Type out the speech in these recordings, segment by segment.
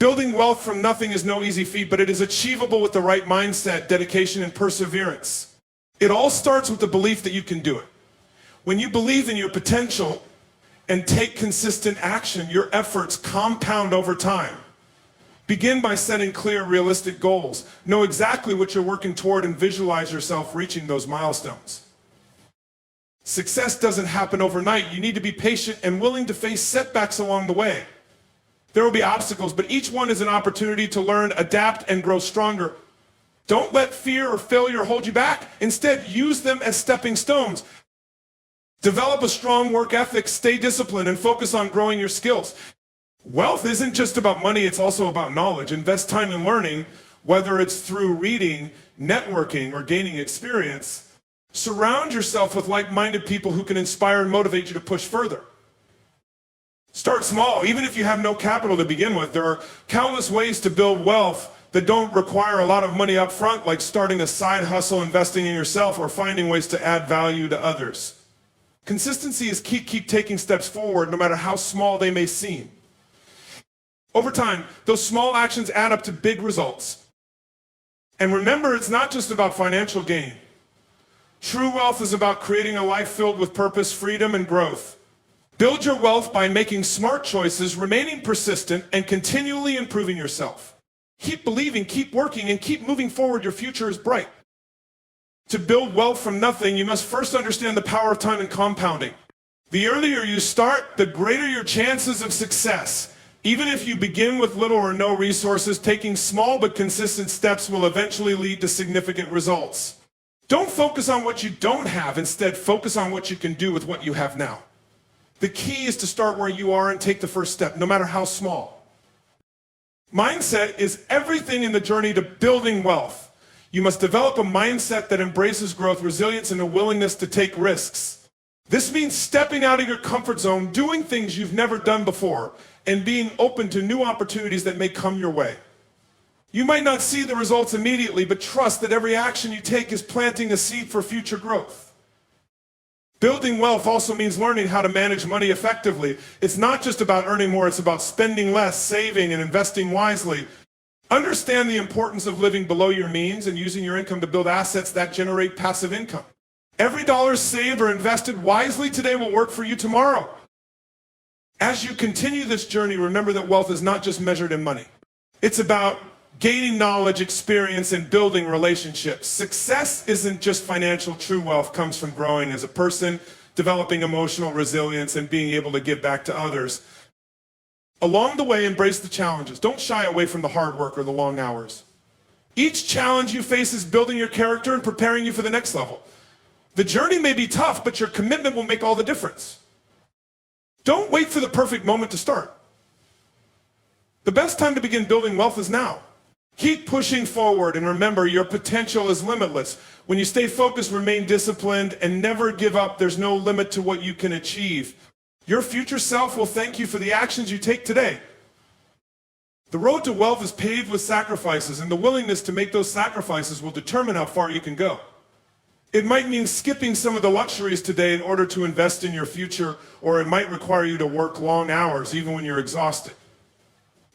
Building wealth from nothing is no easy feat, but it is achievable with the right mindset, dedication, and perseverance. It all starts with the belief that you can do it. When you believe in your potential and take consistent action, your efforts compound over time. Begin by setting clear, realistic goals. Know exactly what you're working toward and visualize yourself reaching those milestones. Success doesn't happen overnight. You need to be patient and willing to face setbacks along the way. There will be obstacles, but each one is an opportunity to learn, adapt, and grow stronger. Don't let fear or failure hold you back. Instead, use them as stepping stones. Develop a strong work ethic, stay disciplined, and focus on growing your skills. Wealth isn't just about money, it's also about knowledge. Invest time in learning, whether it's through reading, networking, or gaining experience. Surround yourself with like-minded people who can inspire and motivate you to push further. Start small. Even if you have no capital to begin with, there are countless ways to build wealth that don't require a lot of money up front, like starting a side hustle, investing in yourself, or finding ways to add value to others. Consistency is key. Keep taking steps forward, no matter how small they may seem. Over time, those small actions add up to big results. And remember, it's not just about financial gain. True wealth is about creating a life filled with purpose, freedom, and growth. Build your wealth by making smart choices, remaining persistent, and continually improving yourself. Keep believing, keep working, and keep moving forward. Your future is bright. To build wealth from nothing, you must first understand the power of time and compounding. The earlier you start, the greater your chances of success. Even if you begin with little or no resources, taking small but consistent steps will eventually lead to significant results. Don't focus on what you don't have. Instead, focus on what you can do with what you have now. The key is to start where you are and take the first step, no matter how small. Mindset is everything in the journey to building wealth. You must develop a mindset that embraces growth, resilience, and a willingness to take risks. This means stepping out of your comfort zone, doing things you've never done before, and being open to new opportunities that may come your way. You might not see the results immediately, but trust that every action you take is planting a seed for future growth. Building wealth also means learning how to manage money effectively. It's not just about earning more, it's about spending less, saving, and investing wisely. Understand the importance of living below your means and using your income to build assets that generate passive income. Every dollar saved or invested wisely today will work for you tomorrow. As you continue this journey, remember that wealth is not just measured in money. It's about gaining knowledge, experience, and building relationships. Success isn't just financial. True wealth comes from growing as a person, developing emotional resilience, and being able to give back to others. Along the way, embrace the challenges. Don't shy away from the hard work or the long hours. Each challenge you face is building your character and preparing you for the next level. The journey may be tough, but your commitment will make all the difference. Don't wait for the perfect moment to start. The best time to begin building wealth is now. Keep pushing forward, and remember, your potential is limitless. When you stay focused, remain disciplined, and never give up, there's no limit to what you can achieve. Your future self will thank you for the actions you take today. The road to wealth is paved with sacrifices, and the willingness to make those sacrifices will determine how far you can go. It might mean skipping some of the luxuries today in order to invest in your future, or it might require you to work long hours, even when you're exhausted.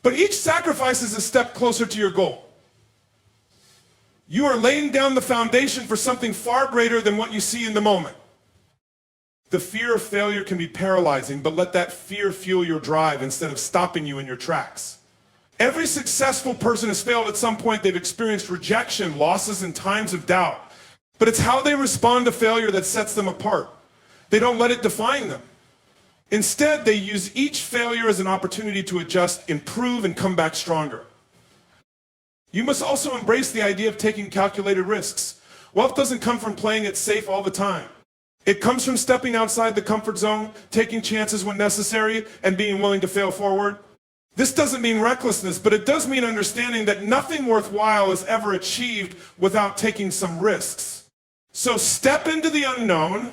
But each sacrifice is a step closer to your goal. You are laying down the foundation for something far greater than what you see in the moment. The fear of failure can be paralyzing, but let that fear fuel your drive instead of stopping you in your tracks. Every successful person has failed at some point. They've experienced rejection, losses, and times of doubt. But it's how they respond to failure that sets them apart. They don't let it define them. Instead, they use each failure as an opportunity to adjust, improve, and come back stronger. You must also embrace the idea of taking calculated risks. Wealth doesn't come from playing it safe all the time. It comes from stepping outside the comfort zone, taking chances when necessary, and being willing to fail forward. This doesn't mean recklessness, but it does mean understanding that nothing worthwhile is ever achieved without taking some risks. So step into the unknown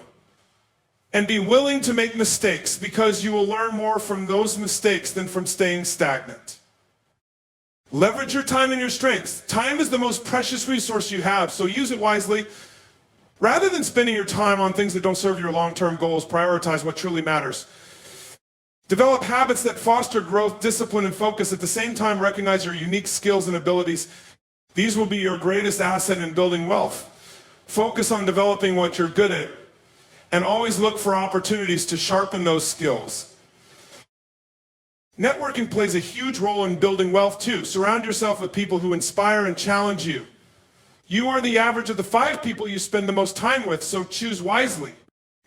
and be willing to make mistakes, because you will learn more from those mistakes than from staying stagnant. Leverage your time and your strengths. Time is the most precious resource you have, so use it wisely. Rather than spending your time on things that don't serve your long-term goals, prioritize what truly matters. Develop habits that foster growth, discipline, and focus. At the same time, recognize your unique skills and abilities. These will be your greatest asset in building wealth. Focus on developing what you're good at, and always look for opportunities to sharpen those skills. Networking plays a huge role in building wealth too. Surround yourself with people who inspire and challenge you. You are the average of the 5 people you spend the most time with, so choose wisely.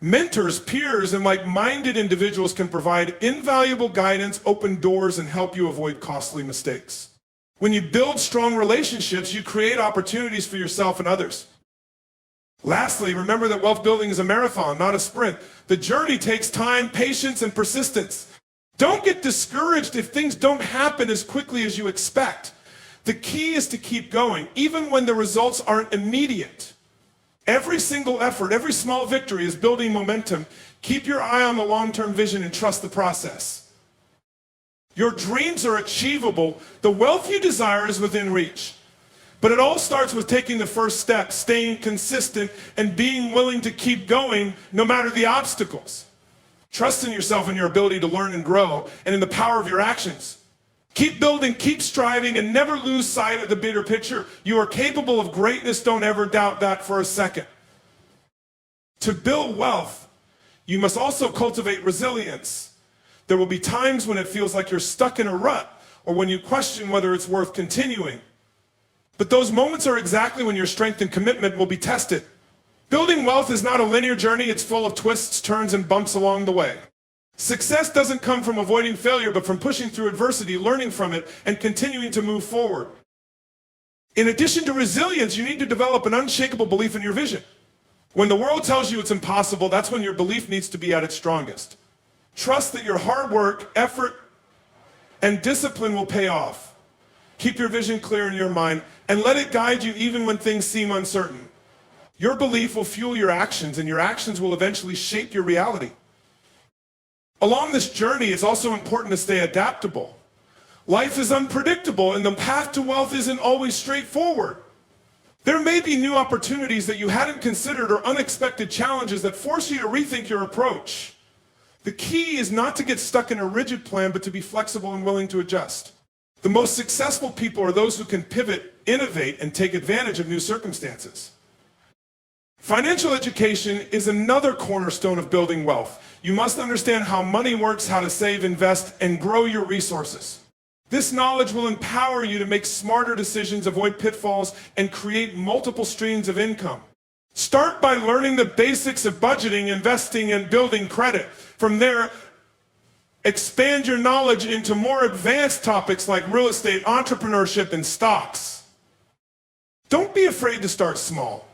Mentors, peers, and like-minded individuals can provide invaluable guidance, open doors, and help you avoid costly mistakes. When you build strong relationships, you create opportunities for yourself and others. Lastly, remember that wealth building is a marathon, not a sprint. The journey takes time, patience, and persistence. Don't get discouraged if things don't happen as quickly as you expect. The key is to keep going, even when the results aren't immediate. Every single effort, every small victory is building momentum. Keep your eye on the long-term vision and trust the process. Your dreams are achievable. The wealth you desire is within reach. But it all starts with taking the first step, staying consistent, and being willing to keep going no matter the obstacles. Trust in yourself and your ability to learn and grow, and in the power of your actions. Keep building, keep striving, and never lose sight of the bigger picture. You are capable of greatness. Don't ever doubt that for a second. To build wealth, you must also cultivate resilience. There will be times when it feels like you're stuck in a rut, or when you question whether it's worth continuing. But those moments are exactly when your strength and commitment will be tested. Building wealth is not a linear journey. It's full of twists, turns, and bumps along the way. Success doesn't come from avoiding failure, but from pushing through adversity, learning from it, and continuing to move forward. In addition to resilience, you need to develop an unshakable belief in your vision. When the world tells you it's impossible, that's when your belief needs to be at its strongest. Trust that your hard work, effort, and discipline will pay off. Keep your vision clear in your mind, and let it guide you even when things seem uncertain. Your belief will fuel your actions, and your actions will eventually shape your reality. Along this journey, it's also important to stay adaptable. Life is unpredictable, and the path to wealth isn't always straightforward. There may be new opportunities that you hadn't considered or unexpected challenges that force you to rethink your approach. The key is not to get stuck in a rigid plan, but to be flexible and willing to adjust. The most successful people are those who can pivot, innovate, and take advantage of new circumstances. Financial education is another cornerstone of building wealth. You must understand how money works, how to save, invest, and grow your resources. This knowledge will empower you to make smarter decisions, avoid pitfalls, and create multiple streams of income. Start by learning the basics of budgeting, investing, and building credit. From there, expand your knowledge into more advanced topics like real estate, entrepreneurship, and stocks. Don't be afraid to start small.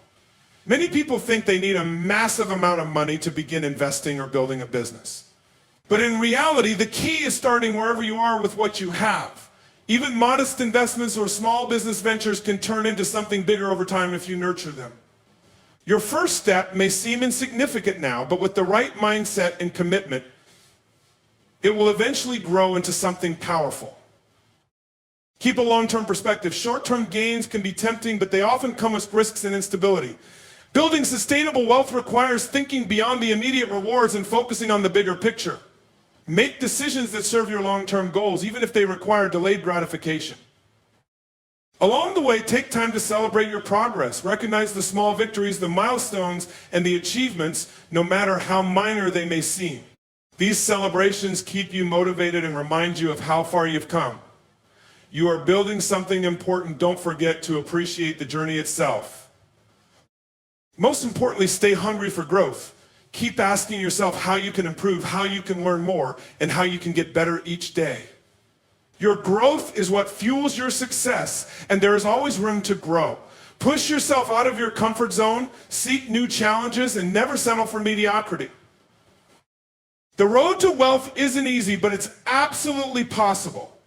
Many people think they need a massive amount of money to begin investing or building a business. But in reality, the key is starting wherever you are with what you have. Even modest investments or small business ventures can turn into something bigger over time if you nurture them. Your first step may seem insignificant now, but with the right mindset and commitment, it will eventually grow into something powerful. Keep a long-term perspective. Short-term gains can be tempting, but they often come with risks and instability. Building sustainable wealth requires thinking beyond the immediate rewards and focusing on the bigger picture. Make decisions that serve your long-term goals, even if they require delayed gratification. Along the way, take time to celebrate your progress. Recognize the small victories, the milestones, and the achievements, no matter how minor they may seem. These celebrations keep you motivated and remind you of how far you've come. You are building something important. Don't forget to appreciate the journey itself. Most importantly, stay hungry for growth. Keep asking yourself how you can improve, how you can learn more, and how you can get better each day. Your growth is what fuels your success, and there is always room to grow. Push yourself out of your comfort zone, seek new challenges, and never settle for mediocrity. The road to wealth isn't easy, but it's absolutely possible.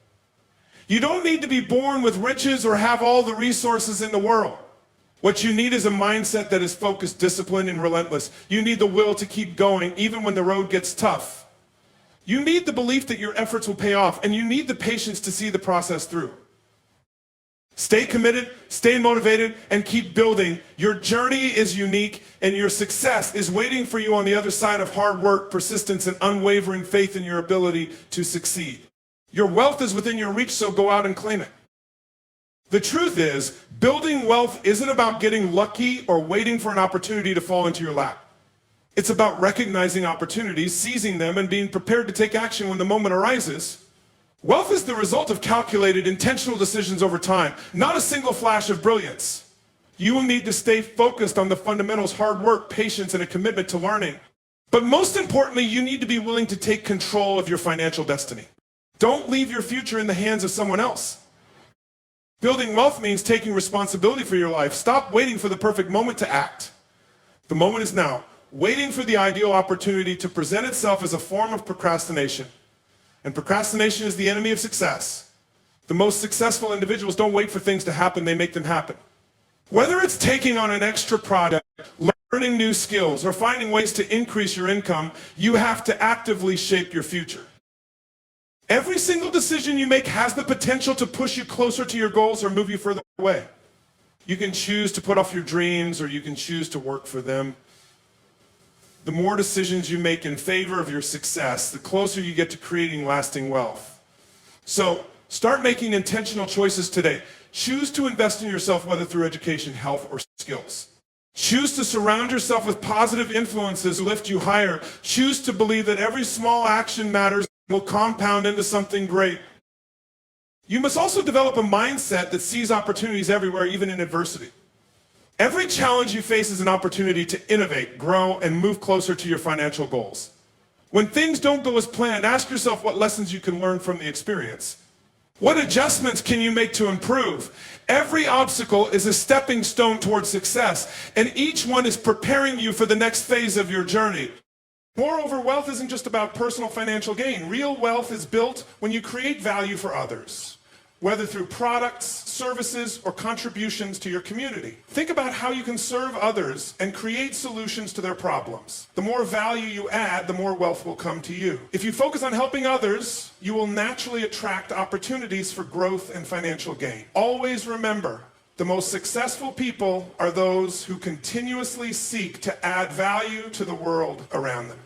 You don't need to be born with riches or have all the resources in the world. What you need is a mindset that is focused, disciplined, and relentless. You need the will to keep going even when the road gets tough. You need the belief that your efforts will pay off, and you need the patience to see the process through. Stay committed, stay motivated, and keep building. Your journey is unique, and your success is waiting for you on the other side of hard work, persistence, and unwavering faith in your ability to succeed. Your wealth is within your reach, so go out and claim it. The truth is, building wealth isn't about getting lucky or waiting for an opportunity to fall into your lap. It's about recognizing opportunities, seizing them, and being prepared to take action when the moment arises. Wealth is the result of calculated, intentional decisions over time, not a single flash of brilliance. You will need to stay focused on the fundamentals, hard work, patience, and a commitment to learning. But most importantly, you need to be willing to take control of your financial destiny. Don't leave your future in the hands of someone else. Building wealth means taking responsibility for your life. Stop waiting for the perfect moment to act. The moment is now. Waiting for the ideal opportunity to present itself as a form of procrastination. And procrastination is the enemy of success. The most successful individuals don't wait for things to happen, they make them happen. Whether it's taking on an extra project, learning new skills, or finding ways to increase your income, you have to actively shape your future. Every single decision you make has the potential to push you closer to your goals or move you further away. You can choose to put off your dreams, or you can choose to work for them. The more decisions you make in favor of your success, the closer you get to creating lasting wealth. So, start making intentional choices today. Choose to invest in yourself, whether through education, health, or skills. Choose to surround yourself with positive influences who lift you higher. Choose to believe that every small action matters and will compound into something great. You must also develop a mindset that sees opportunities everywhere, even in adversity. Every challenge you face is an opportunity to innovate, grow, and move closer to your financial goals. When things don't go as planned, ask yourself what lessons you can learn from the experience. What adjustments can you make to improve? Every obstacle is a stepping stone towards success, and each one is preparing you for the next phase of your journey. Moreover, wealth isn't just about personal financial gain. Real wealth is built when you create value for others, whether through products, services, or contributions to your community. Think about how you can serve others and create solutions to their problems. The more value you add, the more wealth will come to you. If you focus on helping others, you will naturally attract opportunities for growth and financial gain. Always remember, the most successful people are those who continuously seek to add value to the world around them.